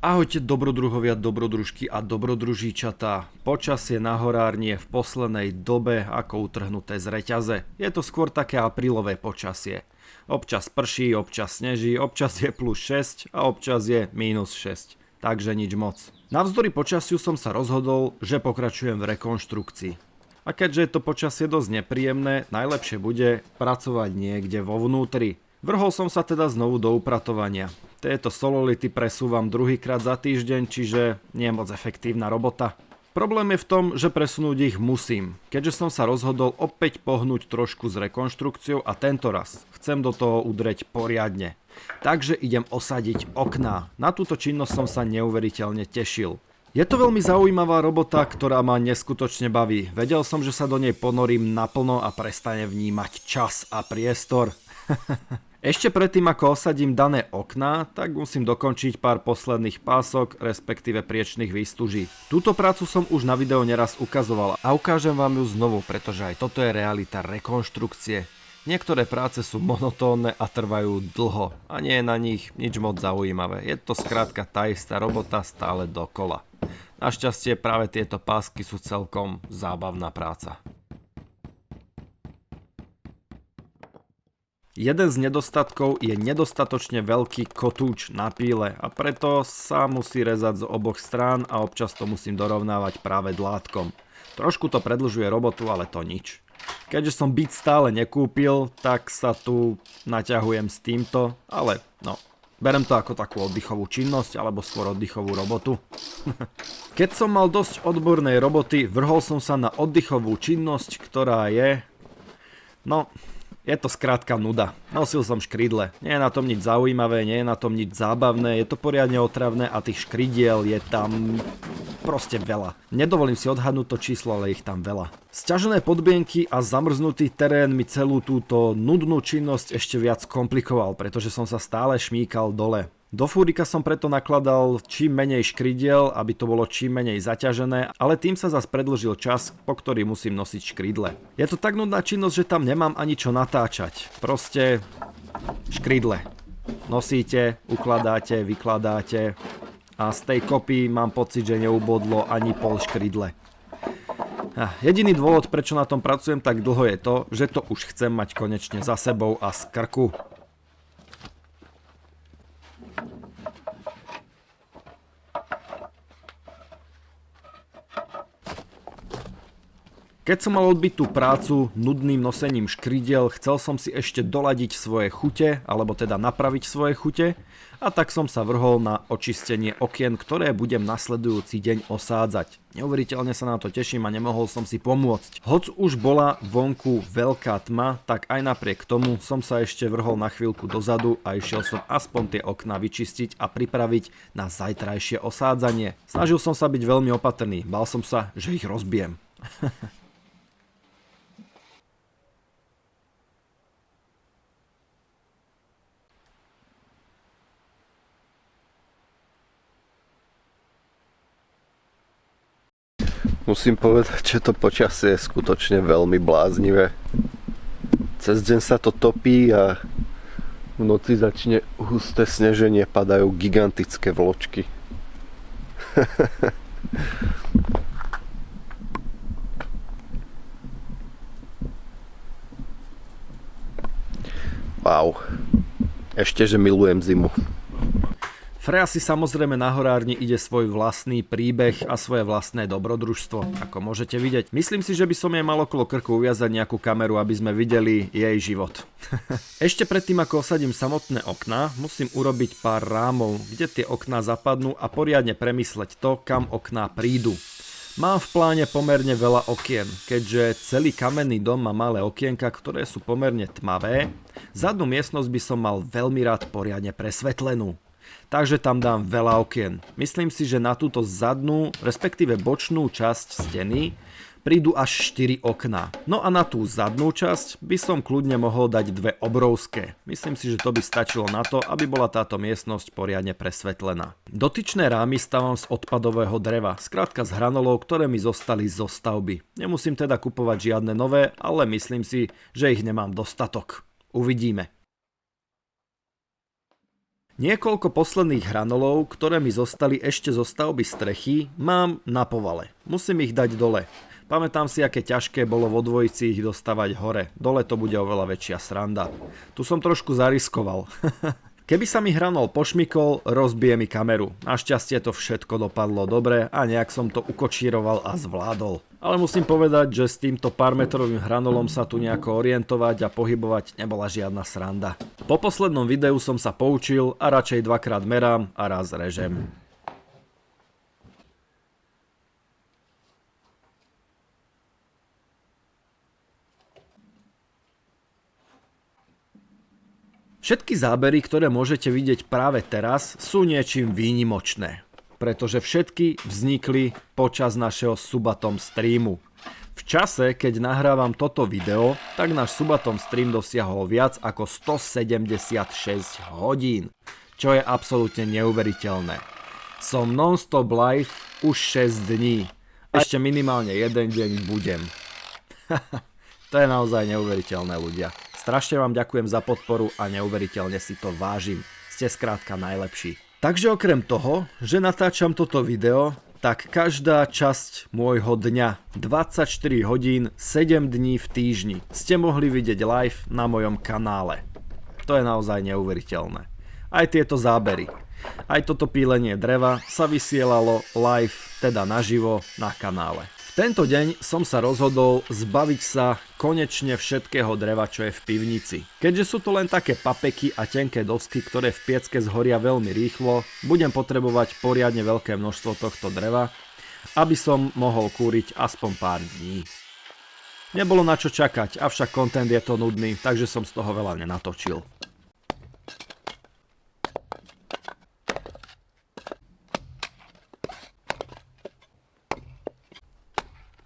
Ahojte dobrodruhovia, dobrodružky a dobrodružíčatá. Počasie na horárni je v poslednej dobe ako utrhnuté z reťaze. Je to skôr také aprílové počasie. Občas prší, občas sneží, občas je plus 6 a občas je minus 6. Takže nič moc. Navzdory počasiu som sa rozhodol, že pokračujem v rekonštrukcii. A keďže je to počasie dosť nepríjemné, najlepšie bude pracovať niekde vo vnútri. Vrhol som sa teda znovu do upratovania. Tieto sololity presúvam druhýkrát za týždeň, čiže nie je moc efektívna robota. Problém je v tom, že presunúť ich musím, keďže som sa rozhodol opäť pohnúť trošku s rekonštrukciou a tento raz chcem do toho udreť poriadne. Takže idem osadiť okná. Na túto činnosť som sa neuveriteľne tešil. Je to veľmi zaujímavá robota, ktorá ma neskutočne baví. Vedel som, že sa do nej ponorím naplno a prestane vnímať čas a priestor. Ešte predtým, ako osadím dané okná, tak musím dokončiť pár posledných pások, respektíve priečných výstuží. Túto prácu som už na videu neraz ukazoval a ukážem vám ju znovu, pretože aj toto je realita rekonštrukcie. Niektoré práce sú monotónne a trvajú dlho a nie je na nich nič moc zaujímavé. Je to skrátka tá istá robota stále dokola. Našťastie práve tieto pásky sú celkom zábavná práca. Jeden z nedostatkov je nedostatočne veľký kotúč na píle a preto sa musí rezať z oboch strán a občas to musím dorovnávať práve dlátkom. Trošku to predĺžuje robotu, ale to nič. Keďže som byt stále nekúpil, tak sa tu naťahujem s týmto, ale no, berem to ako takú oddychovú činnosť alebo skôr oddychovú robotu. Keď som mal dosť odbornej roboty, vrhol som sa na oddychovú činnosť, ktorá je... no... je to skrátka nuda. Nosil som škrydle. Nie je na tom nič zaujímavé, nie je na tom nič zábavné, je to poriadne otravné a tých škrydiel je tam proste veľa. Nedovolím si odhadnúť to číslo, ale ich tam veľa. Sťažené podmienky a zamrznutý terén mi celú túto nudnú činnosť ešte viac komplikoval, pretože som sa stále šmíkal dole. Do fúrika som preto nakladal čím menej škrydiel, aby to bolo čím menej zaťažené, ale tým sa zas predĺžil čas, po ktorý musím nosiť škrydle. Je to tak nudná činnosť, že tam nemám ani čo natáčať. Proste škrydle. Nosíte, ukladáte, vykladáte a z tej kopy mám pocit, že neubodlo ani pol škrydle. Jediný dôvod, prečo na tom pracujem tak dlho je to, že to už chcem mať konečne za sebou a z krku. Keď som mal odbyť tú prácu nudným nosením škrydiel, chcel som si ešte doladiť svoje chute, alebo teda napraviť svoje chute, a tak som sa vrhol na očistenie okien, ktoré budem nasledujúci deň osádzať. Neuveriteľne sa na to teším a nemohol som si pomôcť. Hoc už bola vonku veľká tma, tak aj napriek tomu som sa ešte vrhol na chvíľku dozadu a išiel som aspoň tie okná vyčistiť a pripraviť na zajtrajšie osádzanie. Snažil som sa byť veľmi opatrný, bál som sa, že ich rozbijem. Musím povedať, že to počasie je skutočne veľmi bláznivé. Cez deň sa to topí a v noci začne husté sneženie, padajú gigantické vločky. Wow. Ešte, že milujem zimu. Freja si samozrejme na horárni ide svoj vlastný príbeh a svoje vlastné dobrodružstvo, ako môžete vidieť. Myslím si, že by som jej mal okolo krku uviazať nejakú kameru, aby sme videli jej život. Ešte predtým, ako osadím samotné okná, musím urobiť pár rámov, kde tie okná zapadnú a poriadne premysleť to, kam okná prídu. Mám v pláne pomerne veľa okien, keďže celý kamenný dom má malé okienka, ktoré sú pomerne tmavé. Zadnú miestnosť by som mal veľmi rád poriadne presvetlenú. Takže tam dám veľa okien. Myslím si, že na túto zadnú, respektíve bočnú časť steny prídu až 4 okná. No a na tú zadnú časť by som kľudne mohol dať dve obrovské. Myslím si, že to by stačilo na to, aby bola táto miestnosť poriadne presvetlená. Dotyčné rámy stavam z odpadového dreva, skrátka z hranolov, ktoré mi zostali zo stavby. Nemusím teda kupovať žiadne nové, ale myslím si, že ich nemám dostatok. Uvidíme. Niekoľko posledných hranolov, ktoré mi zostali ešte zo stavby strechy, mám na povale. Musím ich dať dole. Pamätám si, aké ťažké bolo vo dvojici ich dostávať hore. Dole to bude oveľa väčšia sranda. Tu som trošku zariskoval. Keby sa mi hranol pošmykol, rozbije mi kameru. Našťastie to všetko dopadlo dobre a nejak som to ukočíroval a zvládol. Ale musím povedať, že s týmto pármetrovým hranolom sa tu nejako orientovať a pohybovať nebola žiadna sranda. Po poslednom videu som sa poučil a radšej dvakrát merám a raz režem. Všetky zábery, ktoré môžete vidieť práve teraz, sú niečím výnimočné, pretože všetky vznikli počas našeho Subatom streamu. V čase, keď nahrávam toto video, tak náš Subatom stream dosiahol viac ako 176 hodín, čo je absolútne neuveriteľné. Som non-stop live už 6 dní. Ešte minimálne jeden deň budem. To je naozaj neuveriteľné, ľudia. Strašne vám ďakujem za podporu a neuveriteľne si to vážim. Ste skrátka najlepší. Takže okrem toho, že natáčam toto video, tak každá časť môjho dňa, 24 hodín, 7 dní v týždni, ste mohli vidieť live na mojom kanále. To je naozaj neuveriteľné. Aj tieto zábery. Aj toto pílenie dreva sa vysielalo live, teda naživo, na kanále. Tento deň som sa rozhodol zbaviť sa konečne všetkého dreva, čo je v pivnici. Keďže sú to len také papeky a tenké dosky, ktoré v piecke zhoria veľmi rýchlo, budem potrebovať poriadne veľké množstvo tohto dreva, aby som mohol kúriť aspoň pár dní. Nebolo na čo čakať, avšak content je to nudný, takže som z toho veľa nenatočil.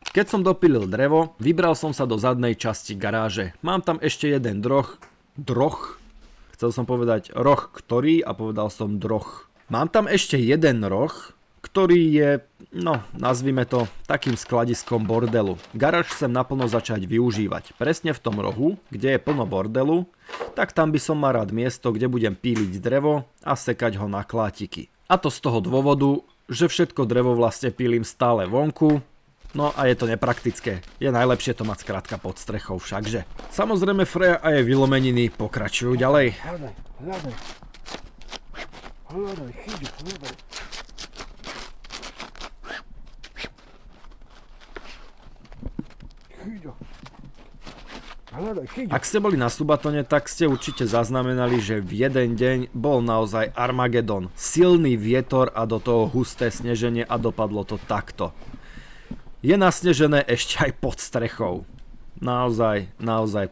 Keď som dopilil drevo, vybral som sa do zadnej časti garáže. Mám tam ešte jeden chcel som povedať roh ktorý a povedal som droh. Mám tam ešte jeden roh, ktorý je, nazvime to, takým skladiskom bordelu. Garáž chcem naplno začať využívať. Presne v tom rohu, kde je plno bordelu, tak tam by som mal rád miesto, kde budem píliť drevo a sekať ho na klátiky. A to z toho dôvodu, že všetko drevo vlastne pílim stále vonku. No a je to nepraktické. Je najlepšie to mať skrátka pod strechou všakže. Samozrejme Freja a jej vylomeniny pokračujú ďalej. Hľadaj, chyťo. Ak ste boli na Subatone, tak ste určite zaznamenali, že v jeden deň bol naozaj Armagedon. Silný vietor a do toho husté sneženie a dopadlo to takto. Je nasnežené ešte aj pod strechou. Naozaj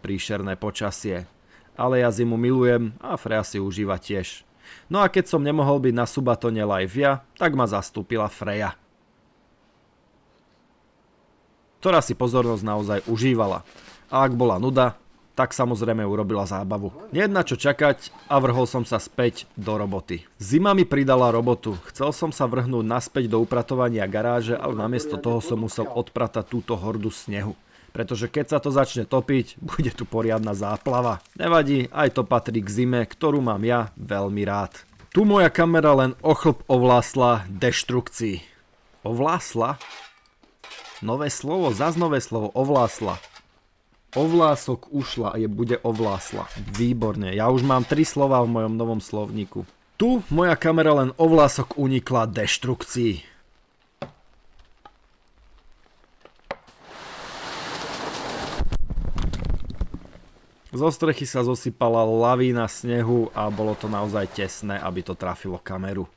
príšerné počasie. Ale ja zimu milujem a Freja si užíva tiež. No a keď som nemohol byť na Subatone live ja, tak ma zastúpila Freja, ktorá si pozornosť naozaj užívala. A ak bola nuda, tak samozrejme urobila zábavu. Nie na čo čakať a vrhol som sa späť do roboty. Zima mi pridala robotu. Chcel som sa vrhnúť naspäť do upratovania garáže, ale namiesto toho som musel odpratať túto hordu snehu. Pretože keď sa to začne topiť, bude tu poriadna záplava. Nevadí, aj to patrí k zime, ktorú mám ja veľmi rád. Tu moja kamera len ochlp ovlásla deštrukcii. Ovlásla? Nové slovo, nové slovo, ovlásla. Ovlások ušla a bude ovlásla. Výborne, ja už mám 3 slova v mojom novom slovníku. Tu moja kamera len ovlások unikla deštrukcii. Zo strechy sa zosypala lavína snehu a bolo to naozaj tesné, aby to trafilo kameru.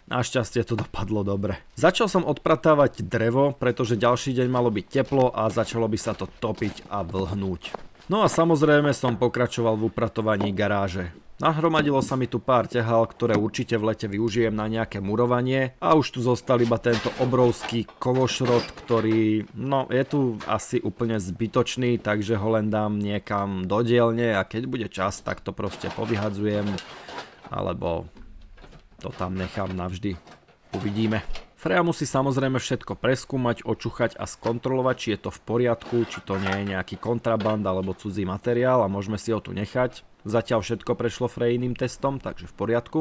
Našťastie to dopadlo dobre. Začal som odpratávať drevo, pretože ďalší deň malo byť teplo a začalo by sa to topiť a vlhnúť. No a samozrejme som pokračoval v upratovaní garáže. Nahromadilo sa mi tu pár ťahal, ktoré určite v lete využijem na nejaké murovanie a už tu zostal iba tento obrovský kovošrot, ktorý, je tu asi úplne zbytočný, takže ho len dám niekam do dielne a keď bude čas, tak to proste povyhadzujem, alebo to tam nechám navždy. Uvidíme. Freja musí samozrejme všetko preskúmať, očúchať a skontrolovať, či je to v poriadku, či to nie je nejaký kontraband alebo cudzí materiál a môžeme si ho tu nechať. Zatiaľ všetko prešlo Frejiným testom, takže v poriadku.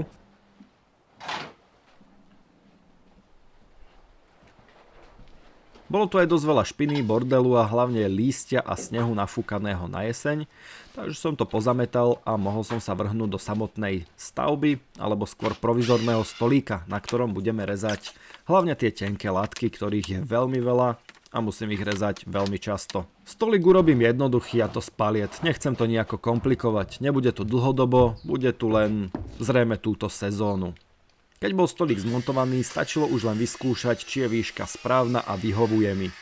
Bolo tu aj dosť veľa špiny, bordelu a hlavne lístia a snehu nafúkaného na jeseň, takže som to pozametal a mohol som sa vrhnúť do samotnej stavby, alebo skôr provizorného stolíka, na ktorom budeme rezať hlavne tie tenké látky, ktorých je veľmi veľa a musím ich rezať veľmi často. Stolík urobím jednoduchý, a to z paliet, nechcem to nejako komplikovať, nebude to dlhodobo, bude tu len zrejme túto sezónu. Keď bol stolík zmontovaný, stačilo už len vyskúšať, či je výška správna a vyhovuje mi.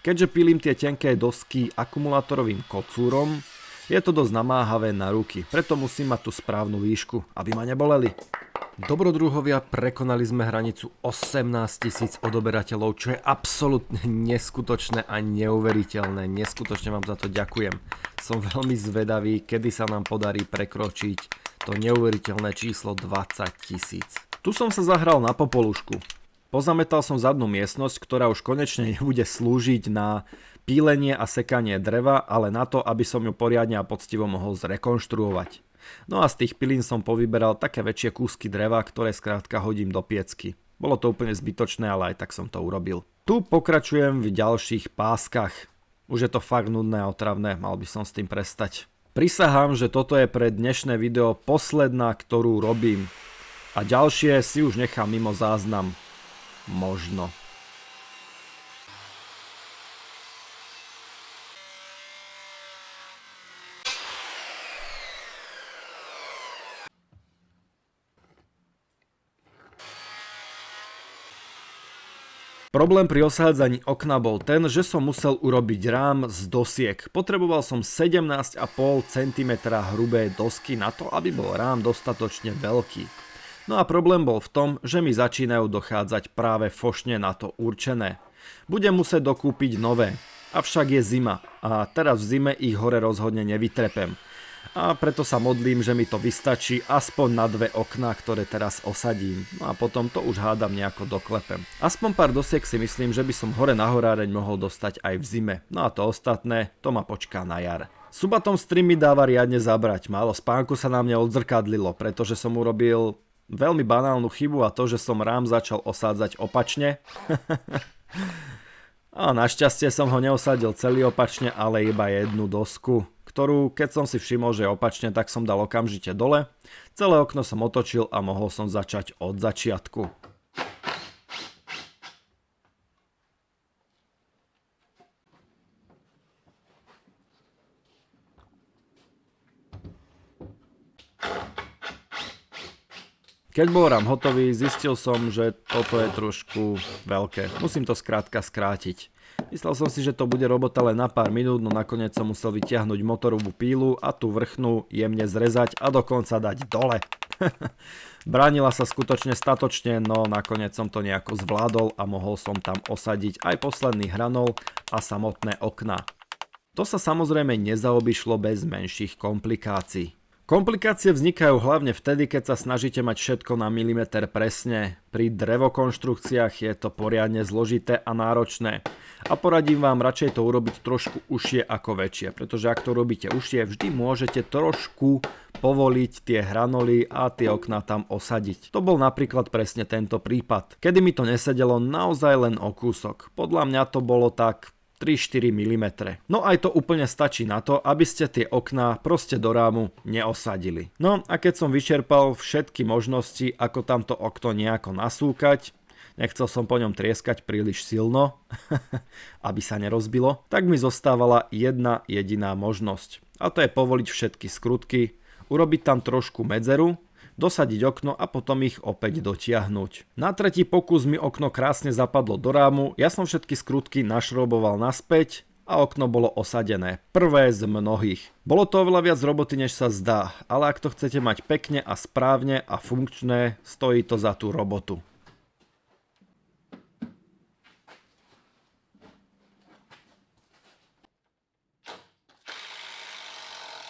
Keďže pilím tie tenké dosky akumulátorovým kocúrom, je to dosť namáhavé na ruky, preto musím mať tú správnu výšku, aby ma neboleli. Dobrodruhovia, prekonali sme hranicu 18 000 odoberateľov, čo je absolútne neskutočné a neuveriteľné. Neskutočne vám za to ďakujem. Som veľmi zvedavý, kedy sa nám podarí prekročiť to neuveriteľné číslo 20 000. Tu som sa zahral na popolušku. Pozametal som zadnú miestnosť, ktorá už konečne nebude slúžiť na pílenie a sekanie dreva, ale na to, aby som ju poriadne a poctivo mohol zrekonštruovať. No a z tých pilín som povyberal také väčšie kúsky dreva, ktoré skrátka hodím do piecky. Bolo to úplne zbytočné, ale aj tak som to urobil. Tu pokračujem v ďalších páskach. Už je to fakt nudné a otravné, mal by som s tým prestať. Prisahám, že toto je pre dnešné video posledná, ktorú robím. A ďalšie si už nechám mimo záznam. Možno. Problém pri osádzaní okna bol ten, že som musel urobiť rám z dosiek. Potreboval som 17,5 cm hrubé dosky na to, aby bol rám dostatočne veľký. No a problém bol v tom, že mi začínajú dochádzať práve fošne na to určené. Budem musieť dokúpiť nové, avšak je zima a teraz v zime ich hore rozhodne nevytrepem. A preto sa modlím, že mi to vystačí aspoň na 2 okná, ktoré teraz osadím. No a potom to už hádam nejako doklepem. Aspoň pár dosiek si myslím, že by som hore na horáreň mohol dostať aj v zime. No a to ostatné, to ma počká na jar. Subatom stream mi dáva riadne zabrať. Málo spánku sa na mňa odzrkadlilo, pretože som urobil veľmi banálnu chybu, a to, že som rám začal osádzať opačne. A našťastie som ho neosadil celý opačne, ale iba jednu dosku, ktorú keď som si všimol, že je opačne, tak som dal okamžite dole. Celé okno som otočil a mohol som začať od začiatku. Keď bol rám hotový, zistil som, že toto je trošku veľké. Musím to skrátka skrátiť. Myslel som si, že to bude robota len na pár minút, no nakoniec som musel vytiahnuť motorovú pílu a tú vrchnú jemne zrezať a dokonca dať dole. Bránila sa skutočne statočne, no nakoniec som to nejako zvládol a mohol som tam osadiť aj posledný hranol a samotné okná. To sa samozrejme nezaobišlo bez menších komplikácií. Komplikácie vznikajú hlavne vtedy, keď sa snažíte mať všetko na milimeter presne. Pri drevokonštrukciách je to poriadne zložité a náročné. A poradím vám radšej to urobiť trošku užšie ako väčšie, pretože ak to robíte užšie, vždy môžete trošku povoliť tie hranoly a tie okná tam osadiť. To bol napríklad presne tento prípad, kedy mi to nesedelo naozaj len o kúsok. Podľa mňa to bolo tak 3-4 mm. No aj to úplne stačí na to, aby ste tie okná proste do rámu neosadili. No a keď som vyčerpal všetky možnosti, ako tamto okno nejako nasúkať, nechcel som po ňom trieskať príliš silno, aby sa nerozbilo, tak mi zostávala jedna jediná možnosť. A to je povoliť všetky skrutky, urobiť tam trošku medzeru, dosadiť okno a potom ich opäť dotiahnuť. Na tretí pokus mi okno krásne zapadlo do rámu, ja som všetky skrutky našroboval naspäť a okno bolo osadené. Prvé z mnohých. Bolo to oveľa viac roboty, než sa zdá, ale ak to chcete mať pekne a správne a funkčné, stojí to za tú robotu.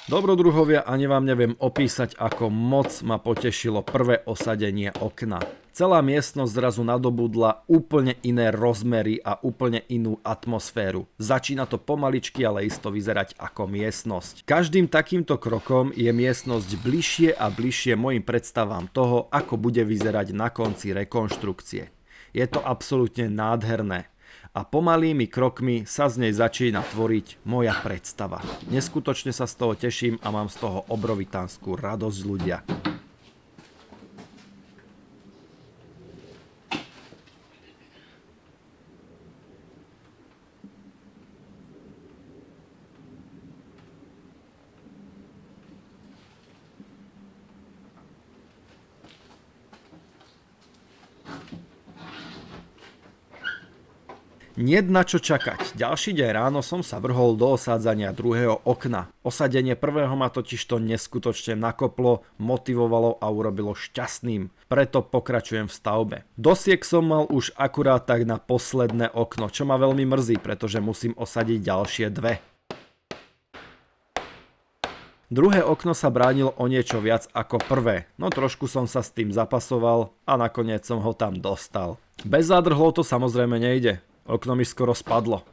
Dobrodruhovia, ani vám neviem opísať, ako moc ma potešilo prvé osadenie okna. Celá miestnosť zrazu nadobudla úplne iné rozmery a úplne inú atmosféru. Začína to pomaličky, ale isto vyzerať ako miestnosť. Každým takýmto krokom je miestnosť bližšie a bližšie mojim predstavám toho, ako bude vyzerať na konci rekonštrukcie. Je to absolútne nádherné. A pomalými krokmi sa z nej začína tvoriť moja predstava. Neskutočne sa z toho teším a mám z toho obrovitánsku radosť ľudia. Niet na čo čakať. Ďalší deň ráno som sa vrhol do osádzania druhého okna. Osadenie prvého ma totižto neskutočne nakoplo, motivovalo a urobilo šťastným. Preto pokračujem v stavbe. Dosiek som mal už akurát tak na posledné okno, čo ma veľmi mrzí, pretože musím osadiť ďalšie dve. Druhé okno sa bránilo o niečo viac ako prvé, no trošku som sa s tým zapasoval a nakoniec som ho tam dostal. Bez zádrhlov to samozrejme nejde. Okno mi skoro spadlo.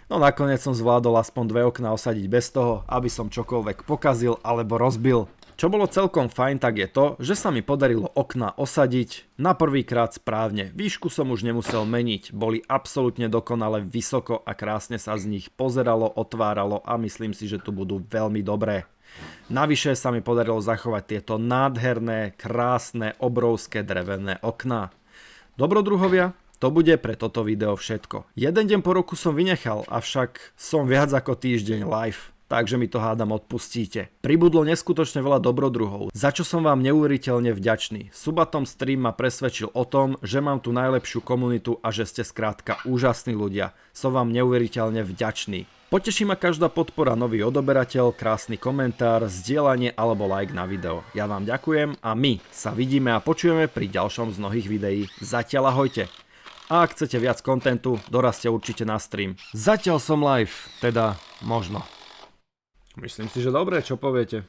No nakoniec som zvládol aspoň dve okná osadiť bez toho, aby som čokoľvek pokazil alebo rozbil. Čo bolo celkom fajn, tak je to, že sa mi podarilo okná osadiť na prvýkrát správne. Výšku som už nemusel meniť, boli absolútne dokonale vysoko a krásne sa z nich pozeralo, otváralo a myslím si, že tu budú veľmi dobré. Navyše sa mi podarilo zachovať tieto nádherné, krásne, obrovské drevené okná. Dobrodruhovia, to bude pre toto video všetko. Jeden deň po roku som vynechal, avšak som viac ako týždeň live, takže mi to hádam odpustíte. Pribudlo neskutočne veľa dobrodruhov, za čo som vám neuveriteľne vďačný. Subatom stream ma presvedčil o tom, že mám tu najlepšiu komunitu a že ste skrátka úžasní ľudia. Som vám neuveriteľne vďačný. Poteší ma každá podpora, nový odoberateľ, krásny komentár, zdieľanie alebo like na video. Ja vám ďakujem a my sa vidíme a počujeme pri ďalšom z mnohých videí. Zatiaľ ahojte. A ak chcete viac kontentu, dorazte určite na stream. Zatiaľ som live, teda možno. Myslím si, že dobre, čo poviete?